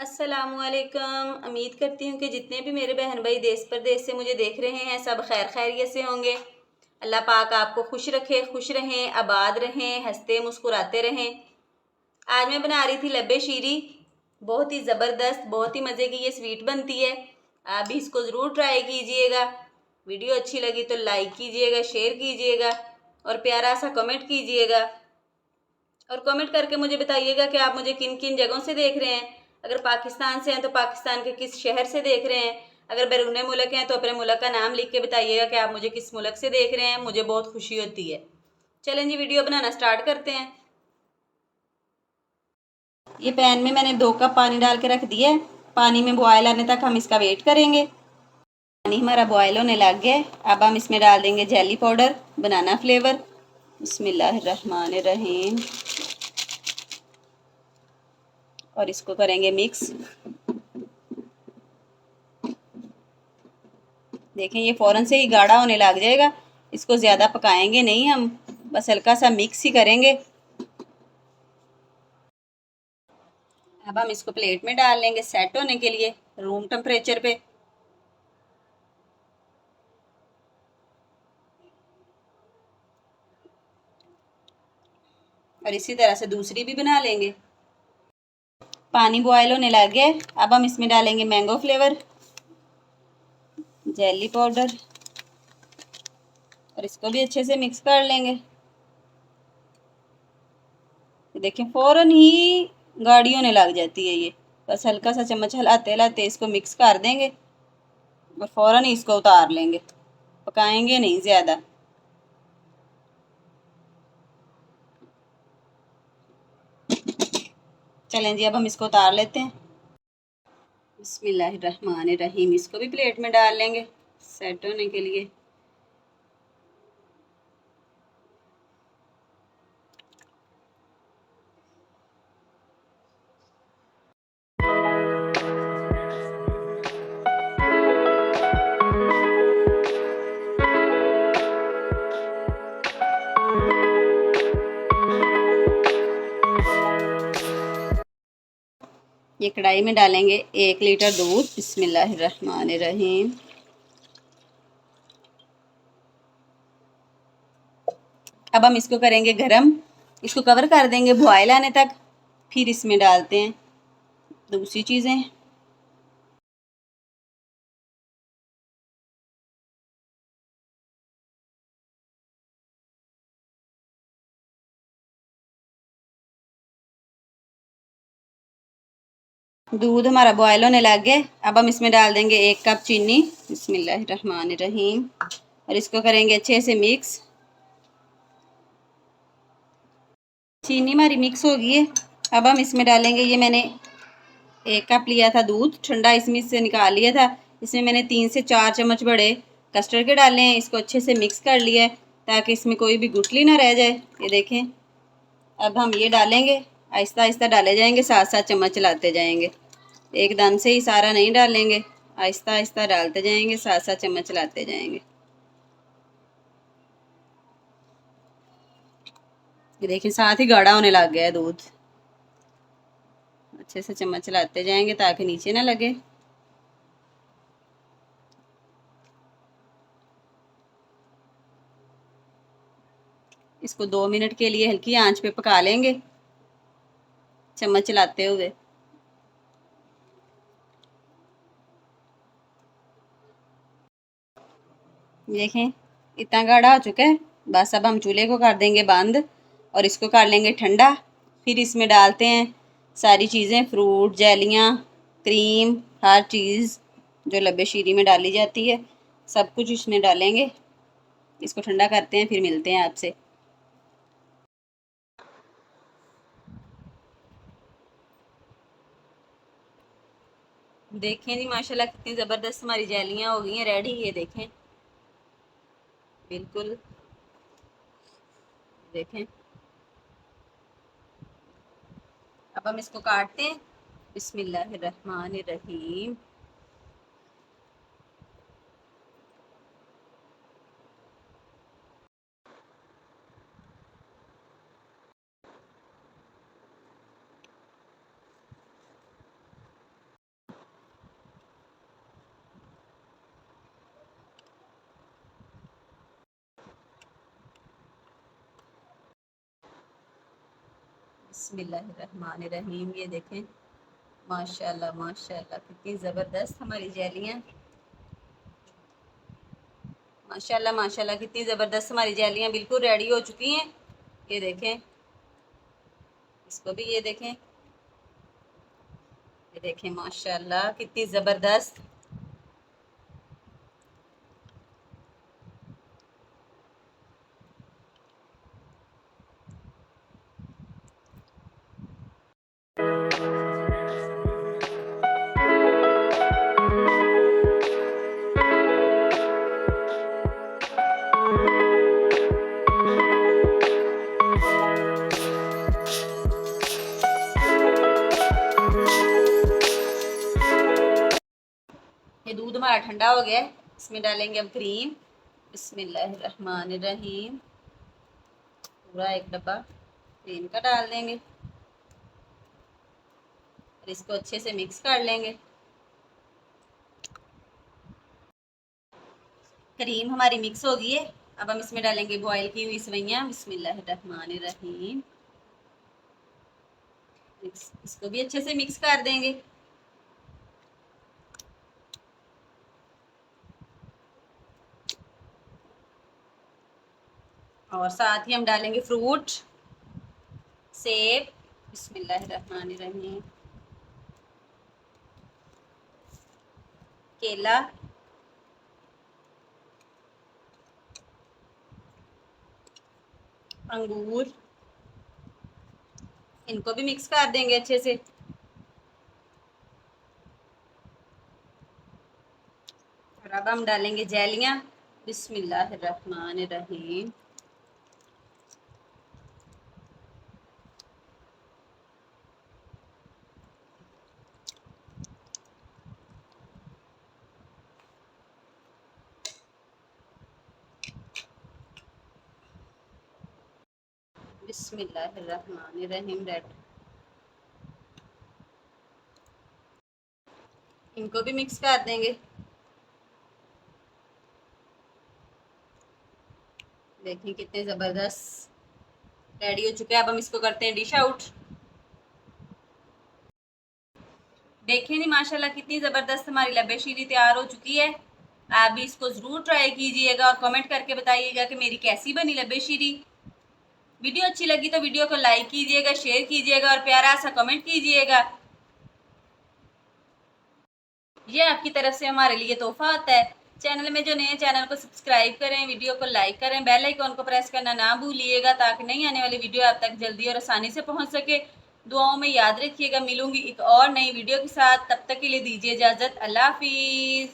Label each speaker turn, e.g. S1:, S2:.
S1: अस्सलामुअलैकुम। उम्मीद करती हूँ कि जितने भी मेरे बहन भाई देश प्रदेश से मुझे देख रहे हैं सब खैर खैरियत से होंगे। अल्लाह पाक आपको खुश रखे, खुश रहें, आबाद रहें, हंसते मुस्कुराते रहें। आज मैं बना रही थी लब्बे शीरी। बहुत ही ज़बरदस्त, बहुत ही मज़े की ये स्वीट बनती है। आप भी इसको ज़रूर ट्राई कीजिएगा। वीडियो अच्छी लगी तो लाइक कीजिएगा, शेयर कीजिएगा और प्यारा सा कमेंट कीजिएगा। और कमेंट करके मुझे बताइएगा कि आप मुझे किन किन जगहों से देख रहे हैं। अगर पाकिस्तान से हैं तो पाकिस्तान के किस शहर से देख रहे हैं। अगर बैरून मुल्क हैं तो अपने मुल्क का नाम लिख के बताइएगा कि आप मुझे किस मुल्क से देख रहे हैं। मुझे बहुत खुशी होती है। चलें जी, वीडियो बनाना स्टार्ट करते हैं। ये पैन में मैंने 2 कप पानी डाल के रख दिया है। पानी में बॉयल आने तक हम इसका वेट करेंगे। पानी हमारा बॉयल होने लग गया है। अब हम इसमें डाल देंगे जेली पाउडर, बनाना फ्लेवर। बिस्मिल्लाहिर्रहमानिर्रहीम। और इसको करेंगे मिक्स। देखें ये फ़ौरन से ही गाढ़ा होने लग जाएगा। इसको ज़्यादा पकाएंगे नहीं हम, बस हल्का सा मिक्स ही करेंगे। अब हम इसको प्लेट में डाल लेंगे सेट होने के लिए रूम टेम्परेचर पे। और इसी तरह से दूसरी भी बना लेंगे। पानी बॉयल होने लग गया। अब हम इसमें डालेंगे मैंगो फ्लेवर, जेली पाउडर और इसको भी अच्छे से मिक्स कर लेंगे। देखें फ़ौरन ही गाढ़ी होने लग जाती है ये। बस हल्का सा चम्मच हिलाते हिलाते इसको मिक्स कर देंगे और फ़ौरन ही इसको उतार लेंगे। पकाएंगे नहीं ज़्यादा। चलें जी, अब हम इसको उतार लेते हैं। बिस्मिल्लाहिर्रहमानिर्रहीम। इसको भी प्लेट में डाल लेंगे सेट होने के लिए। ये कढ़ाई में डालेंगे 1 लीटर दूध। बिस्मिल्लाहिर्रहमानिर्रहीम। अब हम इसको करेंगे गरम। इसको कवर कर देंगे बॉयल आने तक। फिर इसमें डालते हैं दूसरी चीज़ें। दूध हमारा बॉयल होने लग गया। अब हम इसमें डाल देंगे 1 कप चीनी। बिस्मिल्लाहिर्रहमानिर्रहीम। और इसको करेंगे अच्छे से मिक्स। चीनी हमारी मिक्स हो गई है। अब हम इसमें डालेंगे, ये मैंने 1 कप लिया था दूध ठंडा, इसमें से निकाल लिया था। इसमें मैंने 3 से 4 चम्मच बड़े कस्टर्ड के डाले हैं। इसको अच्छे से मिक्स कर लिया है ताकि इसमें कोई भी गुठली ना रह जाए। ये देखें। अब हम ये डालेंगे, आहिस्ता आहिस्ता डाले जाएंगे, साथ साथ चम्मच चलाते जाएंगे। एकदम से ही सारा नहीं डालेंगे, आहिस्ता आहिस्ता डालते जाएंगे, साथ साथ चम्मच चलाते जाएंगे। ये देखिए साथ ही गाढ़ा होने लग गया है दूध। अच्छे से चम्मच चलाते जाएंगे ताकि नीचे ना लगे। इसको 2 मिनट के लिए हल्की आंच पे पका लेंगे चम्मच चलाते हुए। देखें इतना गाढ़ा हो चुका है। बस अब हम चूल्हे को कर देंगे बंद और इसको कर लेंगे ठंडा। फिर इसमें डालते हैं सारी चीज़ें, फ्रूट, जेलियाँ, क्रीम, हर चीज़ जो लब्बे शीरी में डाली जाती है सब कुछ इसमें डालेंगे। इसको ठंडा करते हैं, फिर मिलते हैं आपसे। देखें जी माशाल्लाह कितनी ज़बरदस्त हमारी जेलियाँ हो गई हैं रेडी। ये देखें बिल्कुल, देखें। अब हम इसको काटते हैं। बिस्मिल्लाहिर्रहमानिर्रहीम। बिस्मिल्लाहिर्रहमानिर्रहीम। ये देखें, माशाल्लाह माशाल्लाह कितनी ज़बरदस्त हमारी जेलियाँ, माशाल्लाह माशाल्लाह कितनी ज़बरदस्त हमारी जेलियाँ बिल्कुल रेडी हो चुकी हैं। ये देखें, इसको भी ये देखें, ये देखें माशाल्लाह कितनी ज़बरदस्त। ये दूध हमारा ठंडा हो गया है, इसमें डालेंगे अब क्रीम। बिस्मिल्लाहिर्रहमानिर्रहीम। पूरा एक डब्बा क्रीम का डाल देंगे और इसको अच्छे से मिक्स कर लेंगे। क्रीम हमारी मिक्स हो गई है, अब हम इसमें डालेंगे बॉईल की हुई सेवइयाँ। बिस्मिल्लाहिर्रहमानिर्रहीम। इसको भी अच्छे से मिक्स कर देंगे। और साथ ही हम डालेंगे फ्रूट, सेब। बिस्मिल्लाहिर्रहमानिर्रहीम। केला, अंगूर, इनको भी मिक्स कर देंगे अच्छे से। और अब हम डालेंगे जेलियाँ। बिस्मिल्लाहिर्रहमानिर्रहीम। बिस्मिल्लाहिर्रहमानिर्रहीम। रेड, इनको भी मिक्स कर देंगे। देखिए कितने ज़बरदस्त रेडी हो चुके हैं। अब हम इसको करते हैं डिश आउट। देखिए नहीं माशाल्लाह कितनी ज़बरदस्त हमारी लब्बे शीरी तैयार हो चुकी है। आप भी इसको ज़रूर ट्राई कीजिएगा और कमेंट करके बताइएगा कि मेरी कैसी बनी लब्बे शीरी। वीडियो अच्छी लगी तो वीडियो को लाइक कीजिएगा, शेयर कीजिएगा और प्यारा सा कमेंट कीजिएगा। ये आपकी तरफ से हमारे लिए तोहफा होता है। चैनल में जो नए, चैनल को सब्सक्राइब करें, वीडियो को लाइक करें, बेल आइकन को प्रेस करना ना भूलिएगा ताकि नई आने वाली वीडियो आप तक जल्दी और आसानी से पहुंच सके। दुआओं में याद रखिएगा। मिलूंगी एक और नई वीडियो के साथ, तब तक के लिए दीजिए इजाज़त। अल्लाह हाफिज़।